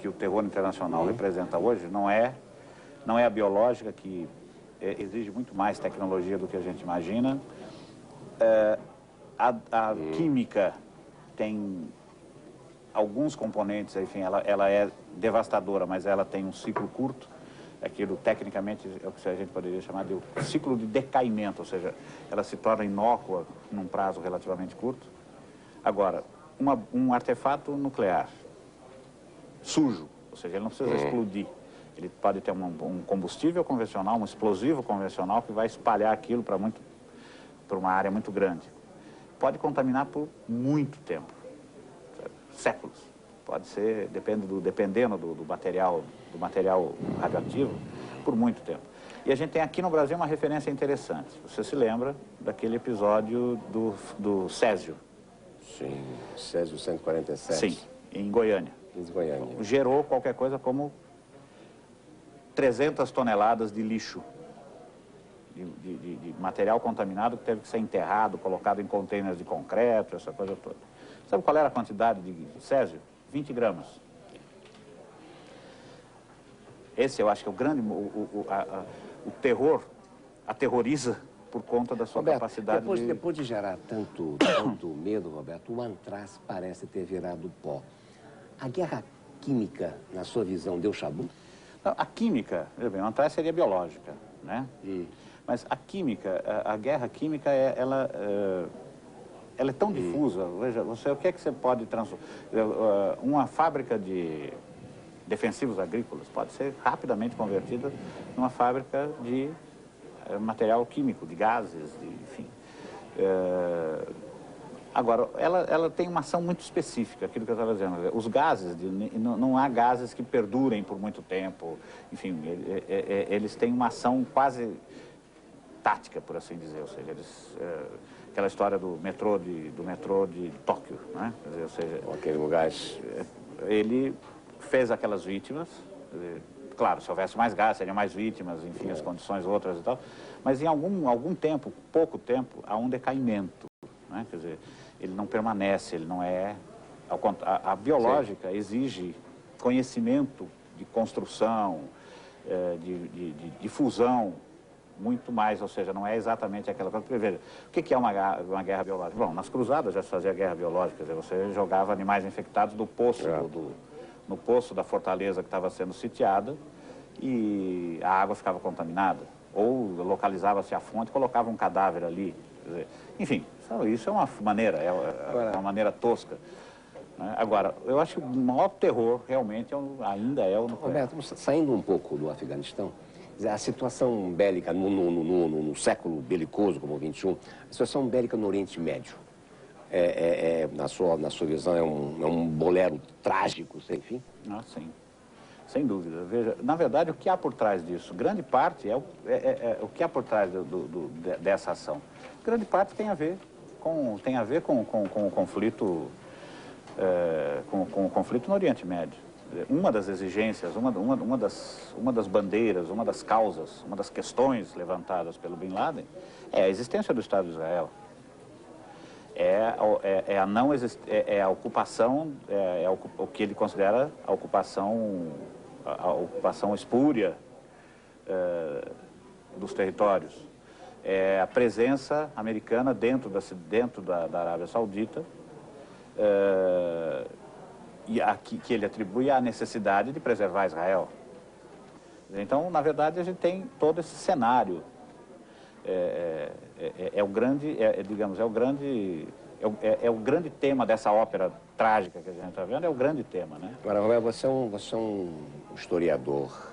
que o terror internacional representa hoje não é a biológica, que exige muito mais tecnologia do que a gente imagina. A química tem alguns componentes, enfim, ela é devastadora, mas ela tem um ciclo curto. Aquilo, tecnicamente, é o que a gente poderia chamar de ciclo de decaimento, ou seja, ela se torna inócua num prazo relativamente curto. Agora, um artefato nuclear sujo, ou seja, ele não precisa explodir. Ele pode ter um combustível convencional, um explosivo convencional que vai espalhar aquilo para uma área muito grande. Pode contaminar por muito tempo, séculos. Pode ser, dependendo do material radioativo, por muito tempo. E a gente tem aqui no Brasil uma referência interessante. Você se lembra daquele episódio do Césio? Sim, Césio 147. Sim, em Goiânia. Em Goiânia. Gerou qualquer coisa como 300 toneladas de lixo, de material contaminado que teve que ser enterrado, colocado em contêineres de concreto, essa coisa toda. Sabe qual era a quantidade de Césio? 20 gramas. Esse eu acho que é o grande... O terror aterroriza por conta da sua Roberto, capacidade depois de gerar tanto medo, Roberto, o antraz parece ter virado pó. A guerra química, na sua visão, deu chabu? Não, a química, veja bem, o antraz seria biológica, né? Mas a química, a guerra química, ela é tão difusa. Veja, o que é que você pode transformar? Uma fábrica de defensivos agrícolas pode ser rapidamente convertida numa fábrica de material químico, de gases, enfim. Agora, ela tem uma ação muito específica, aquilo que eu estava dizendo. Os gases, não há gases que perdurem por muito tempo. Enfim, eles têm uma ação quase tática, por assim dizer. Ou seja, aquela história do metrô de Tóquio, né? Ou seja, aquele gás. Ele fez aquelas vítimas. Claro, se houvesse mais gás, seriam mais vítimas, enfim, as condições outras e tal. Mas em algum tempo, pouco tempo, há um decaimento, né? Quer dizer, ele não permanece, ele não é... A biológica exige conhecimento de construção, de fusão, muito mais, ou seja, não é exatamente aquela coisa. Porque, veja, o que é uma guerra biológica? Bom, nas cruzadas já se fazia guerra biológica, quer dizer, você jogava animais infectados do poço, no poço da fortaleza que estava sendo sitiada, e a água ficava contaminada. Ou localizava-se a fonte e colocava um cadáver ali. Quer dizer, enfim, isso é uma maneira, uma maneira tosca. Né? Agora, eu acho que o maior terror realmente ainda é o nuclear. Roberto, saindo um pouco do Afeganistão, a situação bélica no século belicoso como o XXI, a situação bélica no Oriente Médio, na sua visão, é um bolero trágico, sem fim? Ah, sim, sem dúvida. Veja, na verdade, o que há por trás disso? Grande parte o que há por trás dessa ação. Grande parte tem a ver com o conflito, com o conflito no Oriente Médio. Uma das exigências, uma das bandeiras, uma das causas, uma das questões levantadas pelo Bin Laden é a existência do Estado de Israel. A ocupação, o que ele considera a ocupação espúria dos territórios. É a presença americana dentro da Arábia Saudita, que ele atribui à necessidade de preservar Israel. Então, na verdade, a gente tem todo esse cenário. É o grande tema dessa ópera trágica que a gente está vendo, é o grande tema, né? Agora, Roberto, você é um historiador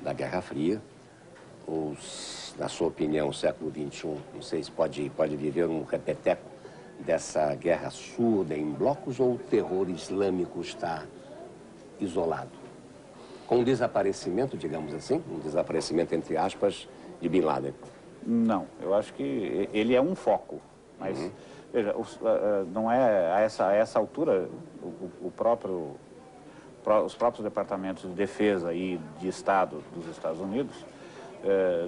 da Guerra Fria. Na sua opinião, o século XXI, não sei se pode viver um repeteco dessa guerra surda em blocos, ou o terror islâmico está isolado? Com o desaparecimento, digamos assim, um desaparecimento, entre aspas, de Bin Laden. Não, eu acho que ele é um foco, mas, veja, não é a essa altura, os próprios departamentos de defesa e de Estado dos Estados Unidos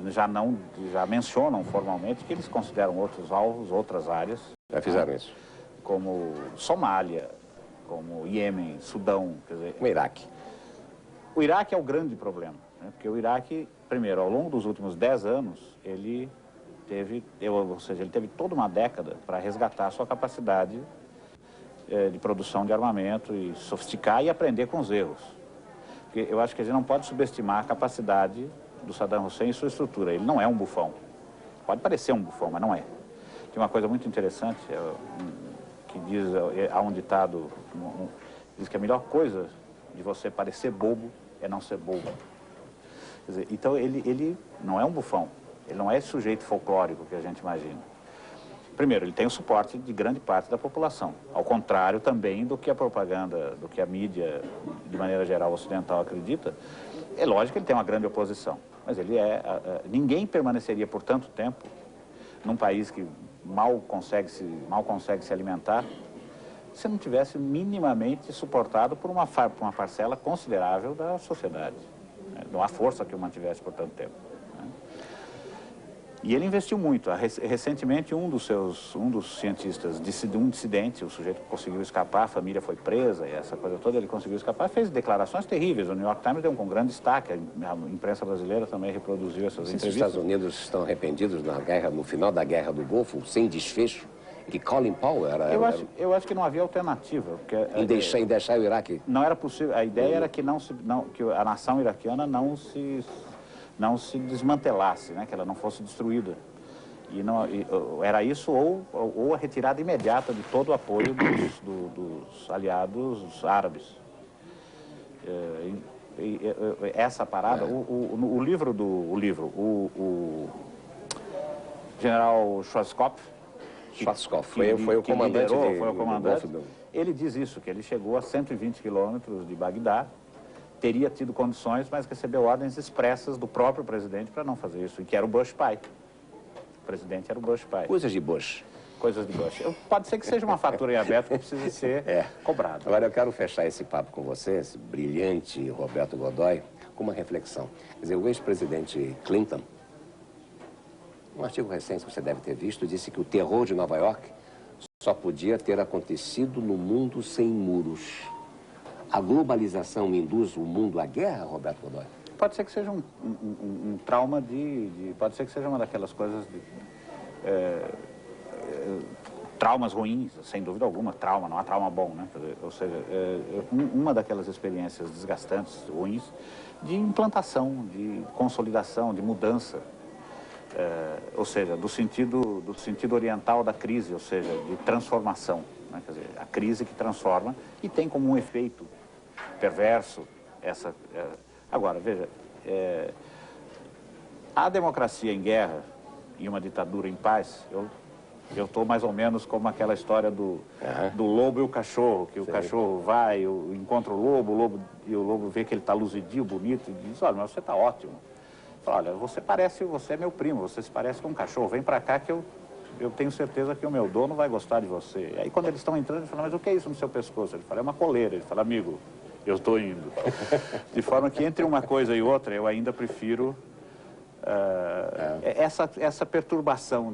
já mencionam formalmente que eles consideram outros alvos, outras áreas. Já fizeram isso? Como Somália, como Iêmen, Sudão, quer dizer... O Iraque. O Iraque é o grande problema, né? Porque o Iraque, primeiro, ao longo dos últimos 10 anos, ele teve toda uma década para resgatar a sua capacidade de produção de armamento e sofisticar e aprender com os erros. Porque eu acho que a gente não pode subestimar a capacidade do Saddam Hussein e sua estrutura. Ele não é um bufão. Pode parecer um bufão, mas não é. Tem uma coisa muito interessante, que diz, há um ditado, diz que a melhor coisa de você parecer bobo é não ser bobo. Quer dizer, então ele não é um bufão, ele não é esse sujeito folclórico que a gente imagina. Primeiro, ele tem o suporte de grande parte da população, ao contrário também do que a propaganda, do que a mídia, de maneira geral, ocidental acredita. É lógico que ele tem uma grande oposição, mas ele ninguém permaneceria por tanto tempo num país que mal consegue se alimentar, se não tivesse minimamente suportado por uma parcela considerável da sociedade. Né? Não há força que o mantivesse por tanto tempo. Né? E ele investiu muito. Recentemente, um dos cientistas, um dissidente, o sujeito conseguiu escapar, a família foi presa, e essa coisa toda, ele conseguiu escapar, fez declarações terríveis. O New York Times deu com grande destaque, a imprensa brasileira também reproduziu essas entrevistas. Os Estados Unidos estão arrependidos no final da Guerra do Golfo, sem desfecho, que Colin Powell era... Eu acho que não havia alternativa. Porque, em deixar o Iraque? Não era possível. A ideia era que, que a nação iraquiana não se desmantelasse, né? Que ela não fosse destruída. Era isso ou a retirada imediata de todo o apoio dos aliados árabes. Essa parada, o general Schwarzkopf, foi o comandante. Foi o comandante. Ele diz isso, que ele chegou a 120 quilômetros de Bagdá, teria tido condições, mas recebeu ordens expressas do próprio presidente para não fazer isso, e que era o Bush pai. O presidente era o Bush pai. Coisas de Bush. Coisas de Bush. Pode ser que seja uma fatura em aberto que precise ser cobrada. Agora eu quero fechar esse papo com você, esse brilhante Roberto Godoy, com uma reflexão. Quer dizer, o ex-presidente Clinton, um artigo recente que você deve ter visto, disse que o terror de Nova York só podia ter acontecido no mundo sem muros. A globalização induz o mundo à guerra, Roberto Godoy? Pode ser que seja um trauma pode ser que seja uma daquelas coisas traumas ruins, sem dúvida alguma. Trauma, não há trauma bom, né? Ou seja, uma daquelas experiências desgastantes, ruins, de implantação, de consolidação, de mudança. Ou seja, do sentido oriental da crise, ou seja, de transformação. Né? Quer dizer, a crise que transforma e tem como um efeito perverso essa... Agora, veja, a democracia em guerra e uma ditadura em paz, eu estou mais ou menos como aquela história do lobo e o cachorro, que o cachorro vai, encontra o lobo e o lobo vê que ele está luzidio, bonito, e diz, olha, mas você está ótimo. Fala, olha, você é meu primo, você se parece com um cachorro, vem pra cá que eu tenho certeza que o meu dono vai gostar de você. Aí quando eles estão entrando, ele fala, mas o que é isso no seu pescoço? Ele fala, é uma coleira. Ele fala, amigo, eu estou indo. De forma que entre uma coisa e outra, eu ainda prefiro essa perturbação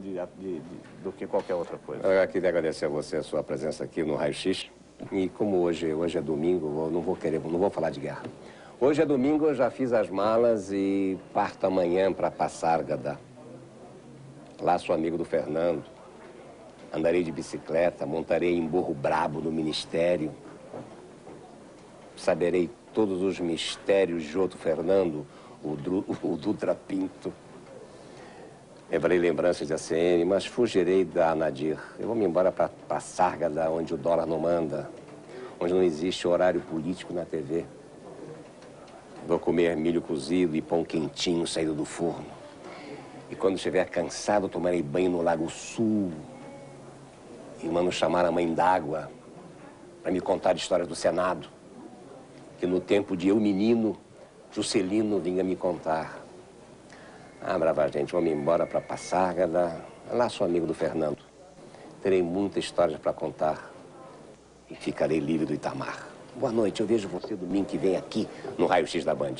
do que qualquer outra coisa. Eu queria agradecer a você a sua presença aqui no Raio X. E como hoje é domingo, eu não vou falar de guerra. Hoje é domingo, eu já fiz as malas e parto amanhã para Passárgada. Lá sou amigo do Fernando. Andarei de bicicleta, montarei em burro brabo do ministério. Saberei todos os mistérios de outro Fernando, o Dutra Pinto. Levarei lembranças de ACM, mas fugirei da Nadir. Eu vou me embora para Passárgada, onde o dólar não manda, onde não existe horário político na TV. Vou comer milho cozido e pão quentinho saído do forno. E quando estiver cansado, tomarei banho no Lago Sul. E mando chamar a mãe d'água para me contar histórias do Senado. Que no tempo de eu menino, Juscelino vinha me contar. Ah, brava gente, vou me embora para Passárgada. Lá sou amigo do Fernando. Terei muitas histórias para contar. E ficarei livre do Itamar. Boa noite, eu vejo você domingo que vem aqui no Raio X da Band.